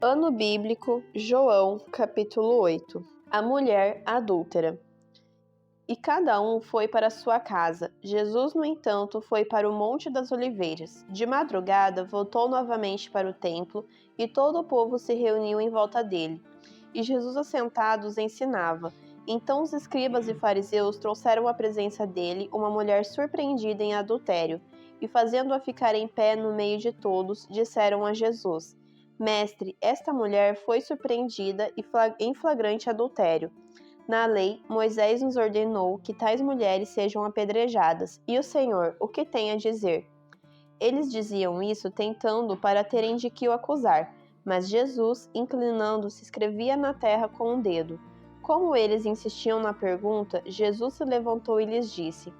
Ano bíblico, João, capítulo 8. A mulher adúltera. E cada um foi para sua casa. Jesus, no entanto, foi para o Monte das Oliveiras. De madrugada, voltou novamente para o templo, e todo o povo se reuniu em volta dele. E Jesus, assentado, os ensinava. Então os escribas e fariseus trouxeram à presença dele uma mulher surpreendida em adultério, e fazendo-a ficar em pé no meio de todos, disseram a Jesus: Mestre, esta mulher foi surpreendida em flagrante adultério. Na lei, Moisés nos ordenou que tais mulheres sejam apedrejadas. E o Senhor, o que tem a dizer? Eles diziam isso tentando para terem de que o acusar, mas Jesus, inclinando-se, escrevia na terra com um dedo. Como eles insistiam na pergunta, Jesus se levantou e lhes disse: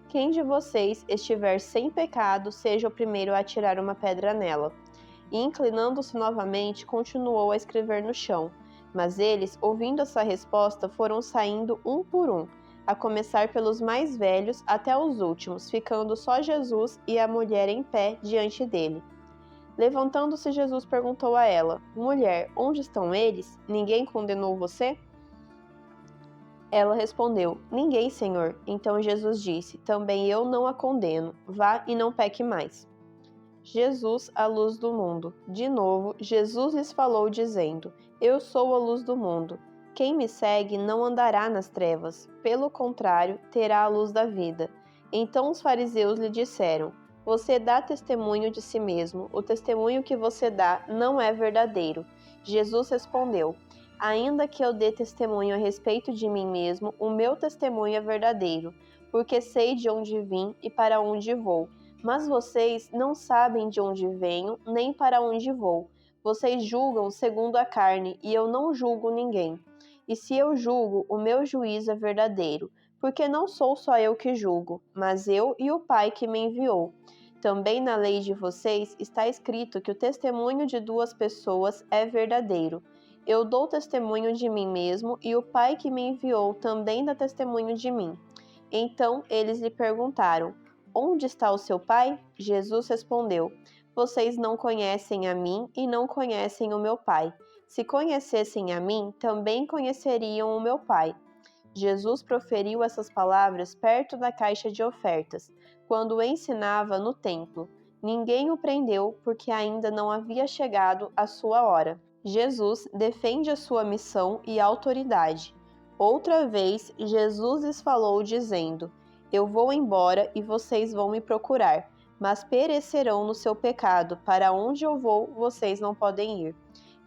Quem de vocês estiver sem pecado, seja o primeiro a atirar uma pedra nela. E inclinando-se novamente, continuou a escrever no chão. Mas eles, ouvindo essa resposta, foram saindo um por um, a começar pelos mais velhos até os últimos, ficando só Jesus e a mulher em pé diante dele. Levantando-se, Jesus perguntou a ela: Mulher, onde estão eles? Ninguém condenou você? Ela respondeu: Ninguém, Senhor. Então Jesus disse: Também eu não a condeno. Vá e não peque mais. Jesus, a luz do mundo. De novo, Jesus lhes falou, dizendo: Eu sou a luz do mundo. Quem me segue não andará nas trevas, pelo contrário, terá a luz da vida. Então os fariseus lhe disseram: Você dá testemunho de si mesmo, o testemunho que você dá não é verdadeiro. Jesus respondeu: Ainda que eu dê testemunho a respeito de mim mesmo, o meu testemunho é verdadeiro, porque sei de onde vim e para onde vou. Mas vocês não sabem de onde venho, nem para onde vou. Vocês julgam segundo a carne, e eu não julgo ninguém. E se eu julgo, o meu juízo é verdadeiro, porque não sou só eu que julgo, mas eu e o Pai que me enviou. Também na lei de vocês está escrito que o testemunho de duas pessoas é verdadeiro. Eu dou testemunho de mim mesmo, e o Pai que me enviou também dá testemunho de mim. Então eles lhe perguntaram: Onde está o seu pai? Jesus respondeu: Vocês não conhecem a mim e não conhecem o meu pai. Se conhecessem a mim, também conheceriam o meu pai. Jesus proferiu essas palavras perto da caixa de ofertas, quando ensinava no templo. Ninguém o prendeu porque ainda não havia chegado a sua hora. Jesus defende a sua missão e autoridade. Outra vez, Jesus lhes falou, dizendo: Eu vou embora e vocês vão me procurar, mas perecerão no seu pecado. Para onde eu vou, vocês não podem ir.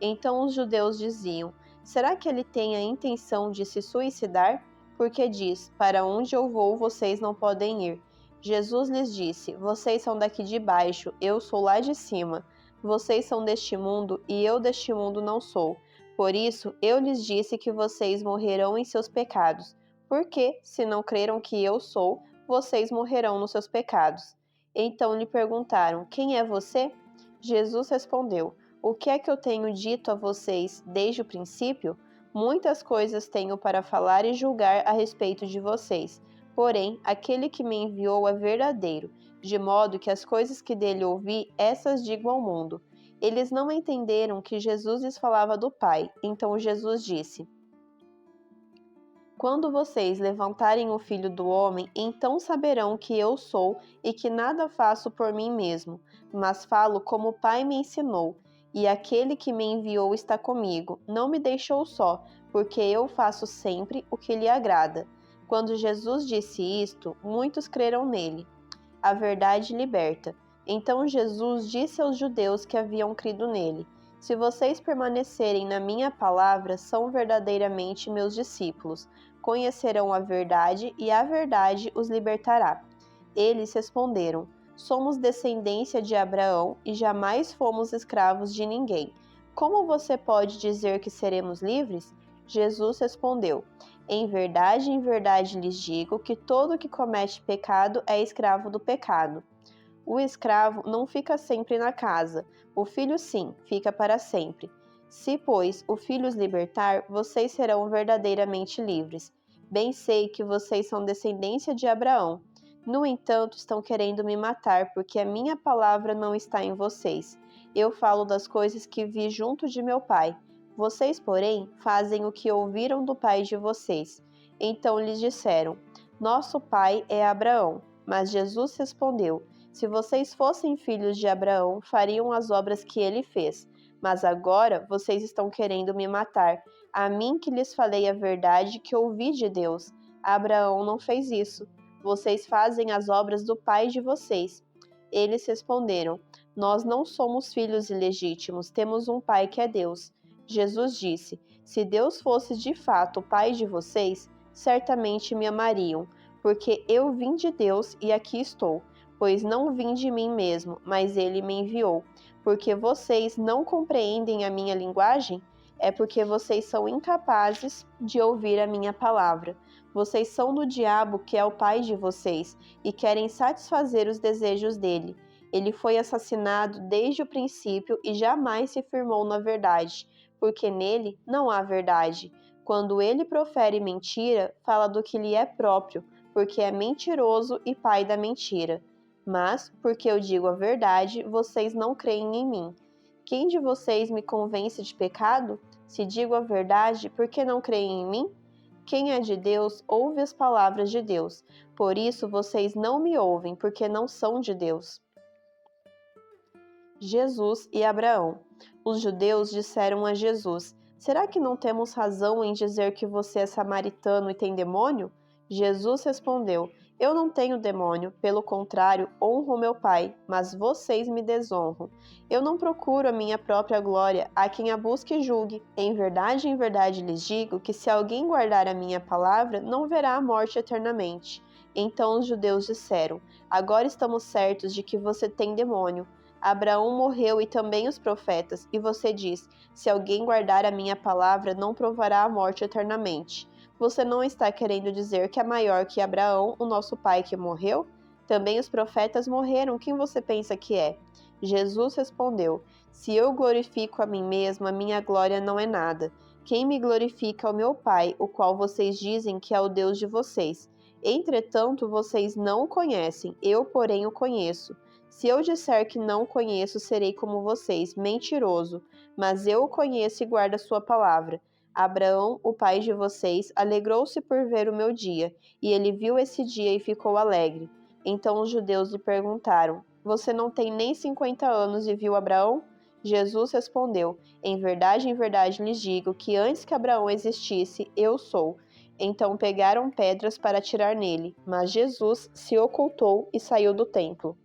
Então os judeus diziam: Será que ele tem a intenção de se suicidar? Porque diz: Para onde eu vou, vocês não podem ir. Jesus lhes disse: Vocês são daqui de baixo, eu sou lá de cima. Vocês são deste mundo e eu deste mundo não sou. Por isso eu lhes disse que vocês morrerão em seus pecados. Porque, se não creram que eu sou, vocês morrerão nos seus pecados. Então lhe perguntaram: Quem é você? Jesus respondeu: O que é que eu tenho dito a vocês desde o princípio? Muitas coisas tenho para falar e julgar a respeito de vocês. Porém, aquele que me enviou é verdadeiro, de modo que as coisas que dele ouvi, essas digo ao mundo. Eles não entenderam que Jesus lhes falava do Pai. Então Jesus disse: Quando vocês levantarem o Filho do Homem, então saberão que eu sou e que nada faço por mim mesmo, mas falo como o Pai me ensinou. E aquele que me enviou está comigo, não me deixou só, porque eu faço sempre o que lhe agrada. Quando Jesus disse isto, muitos creram nele. A verdade liberta. Então Jesus disse aos judeus que haviam crido nele: Se vocês permanecerem na minha palavra, são verdadeiramente meus discípulos. Conhecerão a verdade e a verdade os libertará. Eles responderam: Somos descendência de Abraão e jamais fomos escravos de ninguém. Como você pode dizer que seremos livres? Jesus respondeu: em verdade lhes digo que todo que comete pecado é escravo do pecado. O escravo não fica sempre na casa, o filho sim, fica para sempre. Se, pois, o filho os libertar, vocês serão verdadeiramente livres. Bem sei que vocês são descendência de Abraão. No entanto, estão querendo me matar, porque a minha palavra não está em vocês. Eu falo das coisas que vi junto de meu pai. Vocês, porém, fazem o que ouviram do pai de vocês. Então lhes disseram: Nosso pai é Abraão. Mas Jesus respondeu: Se vocês fossem filhos de Abraão, fariam as obras que ele fez. Mas agora vocês estão querendo me matar, a mim que lhes falei a verdade que ouvi de Deus. Abraão não fez isso. Vocês fazem as obras do pai de vocês. Eles responderam: Nós não somos filhos ilegítimos, temos um pai que é Deus. Jesus disse: Se Deus fosse de fato o pai de vocês, certamente me amariam, porque eu vim de Deus e aqui estou. Pois não vim de mim mesmo, mas ele me enviou. Porque vocês não compreendem a minha linguagem? É porque vocês são incapazes de ouvir a minha palavra. Vocês são do diabo, que é o pai de vocês, e querem satisfazer os desejos dele. Ele foi assassinado desde o princípio e jamais se firmou na verdade, porque nele não há verdade. Quando ele profere mentira, fala do que lhe é próprio, porque é mentiroso e pai da mentira. Mas, porque eu digo a verdade, vocês não creem em mim. Quem de vocês me convence de pecado? Se digo a verdade, por que não creem em mim? Quem é de Deus, ouve as palavras de Deus. Por isso vocês não me ouvem, porque não são de Deus. Jesus e Abraão. Os judeus disseram a Jesus: Será que não temos razão em dizer que você é samaritano e tem demônio? Jesus respondeu: Eu não tenho demônio, pelo contrário, honro meu Pai, mas vocês me desonram. Eu não procuro a minha própria glória, há quem a busque e julgue. Em verdade lhes digo que se alguém guardar a minha palavra, não verá a morte eternamente. Então os judeus disseram: Agora estamos certos de que você tem demônio. Abraão morreu e também os profetas, e você diz: Se alguém guardar a minha palavra, não provará a morte eternamente. Você não está querendo dizer que é maior que Abraão, o nosso pai que morreu? Também os profetas morreram, quem você pensa que é? Jesus respondeu: Se eu glorifico a mim mesmo, a minha glória não é nada. Quem me glorifica é o meu Pai, o qual vocês dizem que é o Deus de vocês. Entretanto, vocês não o conhecem, eu, porém, o conheço. Se eu disser que não o conheço, serei como vocês, mentiroso. Mas eu o conheço e guardo a sua palavra. Abraão, o pai de vocês, alegrou-se por ver o meu dia, e ele viu esse dia e ficou alegre. Então os judeus lhe perguntaram: Você não tem nem 50 anos e viu Abraão? Jesus respondeu: em verdade lhes digo que antes que Abraão existisse, eu sou. Então pegaram pedras para atirar nele, mas Jesus se ocultou e saiu do templo.